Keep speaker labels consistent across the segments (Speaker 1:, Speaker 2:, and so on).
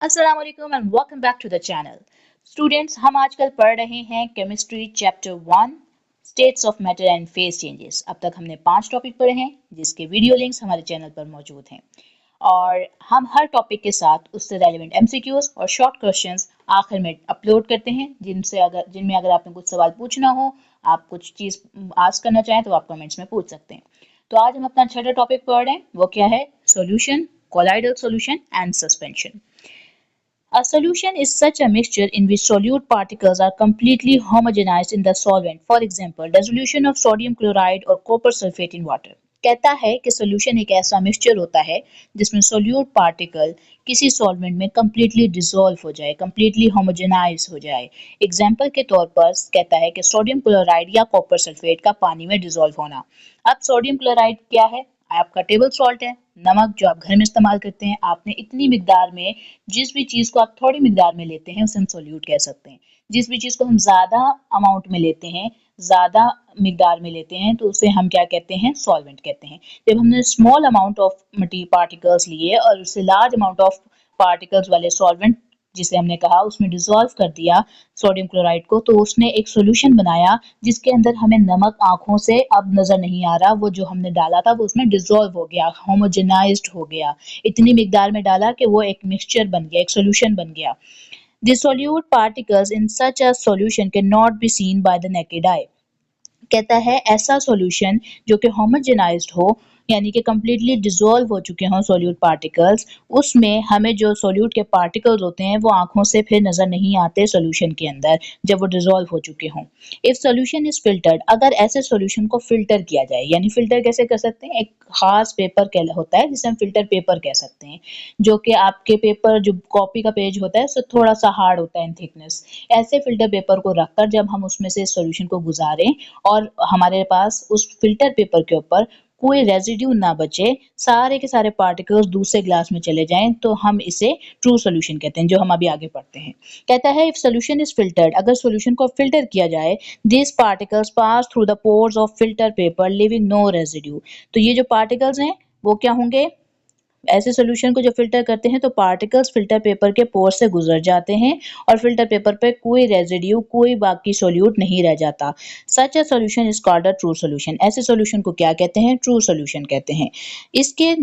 Speaker 1: अस्सलाम वालेकुम and welcome back to the channel. Students, हम आजकल पढ़ रहे हैं chemistry chapter 1 states of matter and phase changes. अब तक हमने 5 टॉपिक पढ़े हैं जिसके वीडियो लिंक्स हमारे चैनल पर मौजूद हैं और हम हर टॉपिक के साथ उससे रेलेवेंट एमसीक्यूज और शॉर्ट क्वेश्चंस आखिर में अपलोड करते हैं जिनमें अगर आपने कुछ सवाल पूछना हो, आप कुछ चीज़ आस्क करना चाहें तो आप कमेंट्स में पूछ सकते हैं। तो आज हम अपना छठा टॉपिक पढ़ रहे हैं, वो क्या है? Solution, colloidal solution and suspension. A solution is such a mixture in which solute particles are completely homogenized in the solvent. For example, dissolution of sodium chloride or copper sulfate in water. कहता है कि solution एक ऐसा mixture होता है जिसमें solute particle किसी solvent में completely डिसॉल्व हो जाए, completely होमोजेनाइज हो जाए। एग्जाम्पल के तौर पर कहता है कि सोडियम क्लोराइड या कॉपर सल्फेट का पानी में डिसॉल्व होना। अब सोडियम क्लोराइड क्या है? आपका टेबल सॉल्ट है, नमक जो आप घर में इस्तेमाल करते हैं। आपने इतनी मिकदार में, जिस भी चीज़ को आप थोड़ी मिकदार में लेते हैं उसे हम सोल्यूट कह सकते हैं। जिस भी चीज़ को हम ज़्यादा अमाउंट में लेते हैं, ज़्यादा मिकदार में लेते हैं, तो उसे हम क्या कहते हैं? सॉल्वेंट कहते हैं। जब हमने स्मॉल अमाउंट ऑफ मटी पार्टिकल्स लिए और उससे लार्ज अमाउंट ऑफ पार्टिकल्स वाले सॉल्वेंट जिसे हमने कहा उसमें डिसॉल्व कर दिया सोडियम क्लोराइड को, तो उसने एक सॉल्यूशन बनाया जिसके अंदर हमें नमक आंखों से अब नजर नहीं आ रहा। वो जो हमने डाला था वो उसमें डिसॉल्व हो गया, होमोजेनाइज्ड हो गया। इतनी मिकदार में डाला कि वो एक मिक्सचर बन गया, एक सॉल्यूशन बन गया। The solute particles in such a solution cannot be seen by the naked eye. कहता है ऐसा सॉल्यूशन जो कि होमोजेनाइज्ड हो, यानी कि कम्प्लीटली डिसॉल्व हो चुके हों सोल्यूट पार्टिकल्स, उसमें हमें जो सोल्यूट के पार्टिकल्स होते हैं वो आंखों से फिर नजर नहीं आते सॉल्यूशन के अंदर जब वो डिसॉल्व हो चुके हों। इफ सॉल्यूशन इज फिल्टर्ड, अगर ऐसे सॉल्यूशन को फिल्टर किया जाए, यानी फिल्टर कैसे कर सकते हैं? एक खास पेपर होता है जिसे हम फिल्टर पेपर कह सकते हैं, जो कि आपके पेपर जो कॉपी का पेज होता है उससे थोड़ा सा हार्ड होता है इन थिकनेस। ऐसे फिल्टर पेपर को रखकर जब हम उसमें से सॉल्यूशन को गुजारें और हमारे पास उस फिल्टर पेपर के ऊपर कोई रेजिड्यू ना बचे, सारे के सारे पार्टिकल्स दूसरे ग्लास में चले जाएं, तो हम इसे ट्रू सॉल्यूशन कहते हैं, जो हम अभी आगे पढ़ते हैं। कहता है इफ सॉल्यूशन इज फिल्टर्ड, अगर सॉल्यूशन को फिल्टर किया जाए, this particles pass through the pores of filter paper leaving no residue. तो ये जो पार्टिकल्स हैं वो क्या होंगे? ऐसे सॉल्यूशन को जो फिल्टर करते हैं तो पार्टिकल्स फिल्टर पेपर के पोर से गुजर जाते हैं और फिल्टर पेपर पे कोई रेजिड्यू, कोई बाकी सोल्यूट नहीं रह जाता। Such a solution is called a true solution. ऐसे सॉल्यूशन को क्या कहते हैं? ट्रू सॉल्यूशन कहते हैं। इसके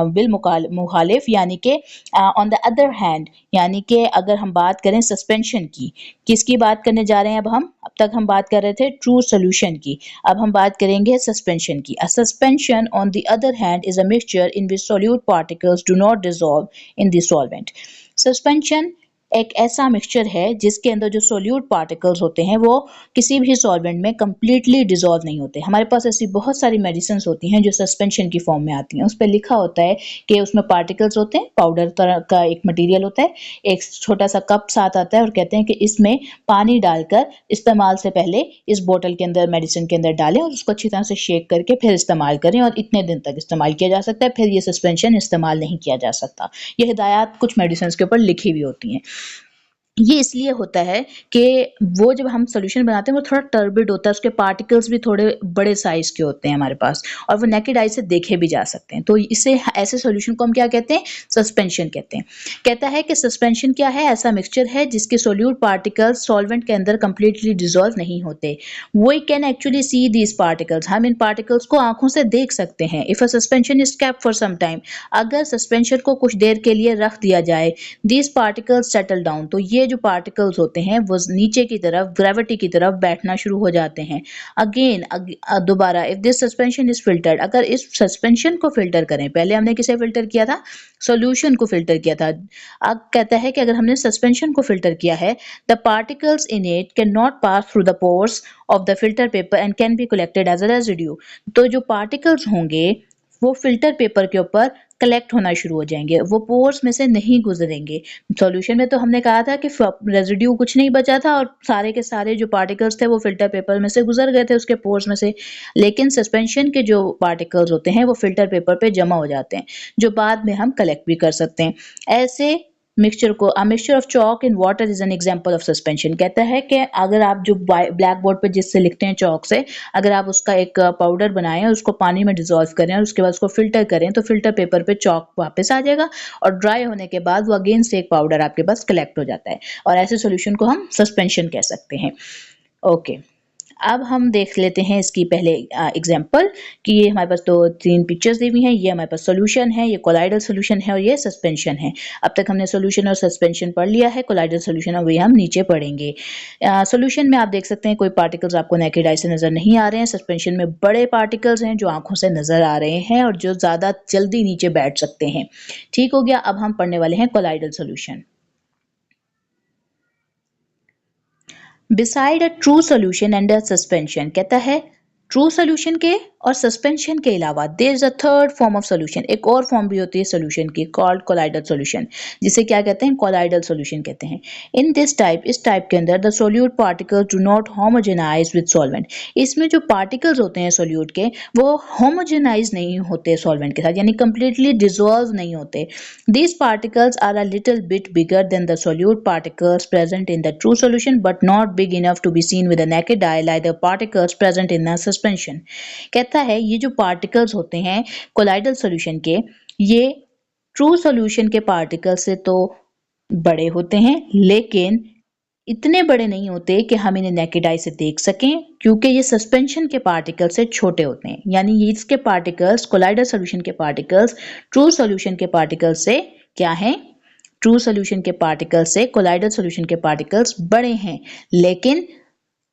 Speaker 1: बिल मुखालिफ यानी कि ऑन द अदर हैंड, यानी कि अगर हम बात करें सस्पेंशन की, किसकी बात करने जा रहे हैं अब तक हम बात कर रहे थे ट्रू सॉल्यूशन की, अब हम बात करेंगे सस्पेंशन की। अ suspension on the other hand is a mixture in which solute particles do not dissolve in the solvent. Suspension एक ऐसा मिक्सचर है जिसके अंदर जो सोल्यूट पार्टिकल्स होते हैं वो किसी भी सॉल्वेंट में कंप्लीटली डिसॉल्व नहीं होते। हमारे पास ऐसी बहुत सारी मेडिसिन होती हैं जो सस्पेंशन की फॉर्म में आती हैं, उस पर लिखा होता है कि उसमें पार्टिकल्स होते हैं, पाउडर तरह का एक मटेरियल होता है, एक छोटा सा कप साथ आता है और कहते हैं कि इसमें पानी डालकर इस्तेमाल से पहले इस बोतल के अंदर, मेडिसिन के अंदर डालें और उसको अच्छी तरह से शेक करके फिर इस्तेमाल करें और इतने दिन तक इस्तेमाल किया जा सकता है, फिर ये सस्पेंशन इस्तेमाल नहीं किया जा सकता। ये हिदायत कुछ मेडिसिन के ऊपर लिखी हुई होती हैं। ये इसलिए होता है कि वो जब हम सॉल्यूशन बनाते हैं वो थोड़ा टर्बिड होता है, उसके पार्टिकल्स भी थोड़े बड़े साइज के होते हैं हमारे पास और वो नेकेड आई से देखे भी जा सकते हैं। तो इसे, ऐसे सॉल्यूशन को हम क्या कहते हैं? सस्पेंशन कहते हैं। कहता है कि सस्पेंशन क्या है? ऐसा मिक्सचर है जिसके सोल्यूट पार्टिकल्स सॉल्वेंट के अंदर कंप्लीटली डिसॉल्व नहीं होते। We can actually see these particles, हम इन पार्टिकल्स को आंखों से देख सकते हैं। If a suspension is kept for some time, अगर सस्पेंशन को कुछ देर के लिए रख दिया जाए, दीज पार्टिकल्स सेटल डाउन, तो ये जो पार्टिकल्स होते हैं वो नीचे की तरफ, ग्रेविटी की तरफ बैठना शुरू हो जाते हैं। अगेन दोबारा, if this suspension is filtered, अगर इस सस्पेंशन को फिल्टर करें, पहले हमने किसे फिल्टर किया था? सॉल्यूशन को फिल्टर किया था। अब कहता है कि अगर हमने सस्पेंशन को फिल्टर किया है, the particles in it can not pass through the pores of the filter paper and can be collected as a residue. तो जो पार्टिकल्स होंगे वो फिल्टर पेपर के ऊपर कलेक्ट होना शुरू हो जाएंगे, वो पोर्स में से नहीं गुजरेंगे। सॉल्यूशन में तो हमने कहा था कि रेजिड्यू कुछ नहीं बचा था और सारे के सारे जो पार्टिकल्स थे वो फिल्टर पेपर में से गुजर गए थे उसके पोर्स में से, लेकिन सस्पेंशन के जो पार्टिकल्स होते हैं वो फिल्टर पेपर पे जमा हो जाते हैं, जो बाद में हम कलेक्ट भी कर सकते हैं। ऐसे मिक्सचर को a mixture of chalk in water is an example of suspension. कहता है कि अगर आप जो ब्लैक बोर्ड पे जिससे लिखते हैं चॉक से, अगर आप उसका एक पाउडर बनाएं और उसको पानी में डिसॉल्व करें और उसके बाद उसको फिल्टर करें तो फिल्टर पेपर पे चॉक वापस आ जाएगा और ड्राई होने के बाद वो अगेन से एक पाउडर आपके पास कलेक्ट हो जाता है और ऐसे सॉल्यूशन को हम सस्पेंशन कह सकते हैं। ओके, अब हम देख लेते हैं इसकी पहले एग्जांपल कि ये हमारे पास दो तीन पिक्चर्स दी हुई हैं। ये हमारे पास सॉल्यूशन है, ये कोलाइडल सॉल्यूशन है और ये सस्पेंशन है। अब तक हमने सॉल्यूशन और सस्पेंशन पढ़ लिया है, कोलाइडल सॉल्यूशन और वही हम नीचे पढ़ेंगे। सॉल्यूशन में आप देख सकते हैं कोई पार्टिकल्स आपको नेकेड आई से नजर नहीं आ रहे हैं। सस्पेंशन में बड़े पार्टिकल्स हैं जो आंखों से नजर आ रहे हैं और जो ज्यादा जल्दी नीचे बैठ सकते हैं। ठीक हो गया। अब हम पढ़ने वाले हैं colloidal solution. Beside a true solution and a suspension, कहता है ट्रू सोल्यूशन के और सस्पेंशन के अलावा there is a third form of solution, एक और फॉर्म भी होती है सोल्यूशन की, कॉल्ड कोलाइडल सोल्यूशन, जिसे क्या कहते हैं, कोलाइडल सोल्यूशन कहते हैं। इन दिस टाइप, इस टाइप के अंदर the solute particles do not homogenise with solvent, इसमें जो पार्टिकल्स होते हैं सोल्यूट के वो होमोजेनाइज नहीं होते सॉल्वेंट के साथ, यानी कंप्लीटली डिसॉल्व नहीं होते। These particles are a little bit bigger than the solute particles present in the true solution but not big enough to be seen with the naked eye like the particles present in the suspension। कहता है ये जो particles होते हैं colloidal solution के, ये true solution के particle से तो बड़े होते हैं लेकिन इतने बड़े नहीं होते कि हम इन्हें नेकेड आई से देख सकें, क्योंकि ये सस्पेंशन के पार्टिकल से छोटे होते हैं। यानी ये इसके पार्टिकल्स, कोलाइडल सॉल्यूशन के पार्टिकल्स ट्रू सॉल्यूशन के पार्टिकल्स से क्या हैं, ट्रू सॉल्यूशन के पार्टिकल्स से कोलाइडल सॉल्यूशन के पार्टिकल्स बड़े हैं, लेकिन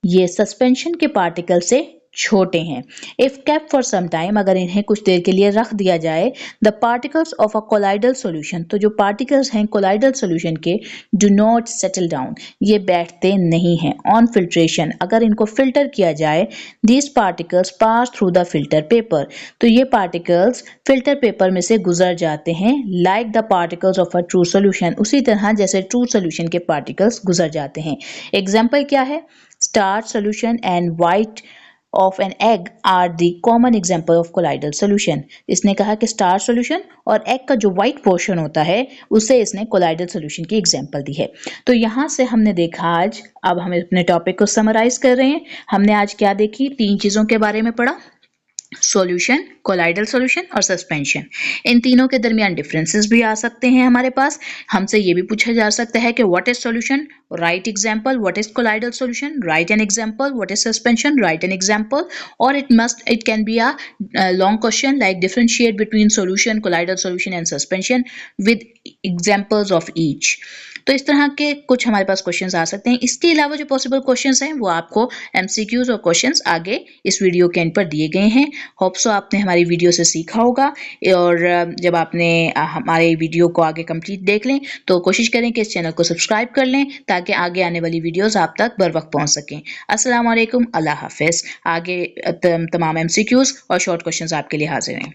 Speaker 1: ये सस्पेंशन के पार्टिकल से छोटे हैं। If kept for some time, अगर इन्हें कुछ देर के लिए रख दिया जाए, the particles of a colloidal solution, तो जो पार्टिकल्स हैं कोलाइडल सॉल्यूशन के, डू नॉट सेटल डाउन, ये बैठते नहीं हैं। ऑन फिल्ट्रेशन, अगर इनको फिल्टर किया जाए, these particles pass through the filter paper, तो ये पार्टिकल्स फिल्टर पेपर में से गुजर जाते हैं। Like the particles of a true solution, उसी तरह जैसे ट्रू सॉल्यूशन के पार्टिकल्स गुजर जाते हैं। एग्जाम्पल क्या है, starch solution and white of an egg are the common example of colloidal solution। इसने कहा कि स्टार सॉल्यूशन और एग का जो व्हाइट पोर्शन होता है उसे इसने कोलाइडल सॉल्यूशन की एग्जांपल दी है। तो यहाँ से हमने देखा आज, अब हम अपने टॉपिक को समराइज कर रहे हैं। हमने आज क्या देखी, तीन चीजों के बारे में पढ़ा, सॉल्यूशन, कोलाइडल सॉल्यूशन और सस्पेंशन। इन तीनों के दरमियान डिफरेंसेस भी आ सकते हैं हमारे पास। हमसे ये भी पूछा जा सकता है कि what is solution, write example, what is colloidal solution, write an example, what is suspension, write an example. और it can be a long question like differentiate between solution, colloidal solution and suspension with examples of each. तो इस तरह के कुछ हमारे पास questions आ सकते हैं। इसके अलावा जो पॉसिबल क्वेश्चंस हैं वो आपको एमसीक्यूज और क्वेश्चंस आगे इस वीडियो के एंड पर दिए गए हैं। होप सो आपने हमारी वीडियो से सीखा होगा, और जब आपने हमारे वीडियो को आगे कंप्लीट देख लें तो कोशिश करें कि इस चैनल को सब्सक्राइब कर लें ताकि आगे आने वाली वीडियोस आप तक बर वक्त पहुंच सकें। अस्सलाम वालेकुम, अल्लाह हाफिज। आगे तमाम एमसीक्यूज और शॉर्ट क्वेश्चंस आपके लिए हाजिर हैं।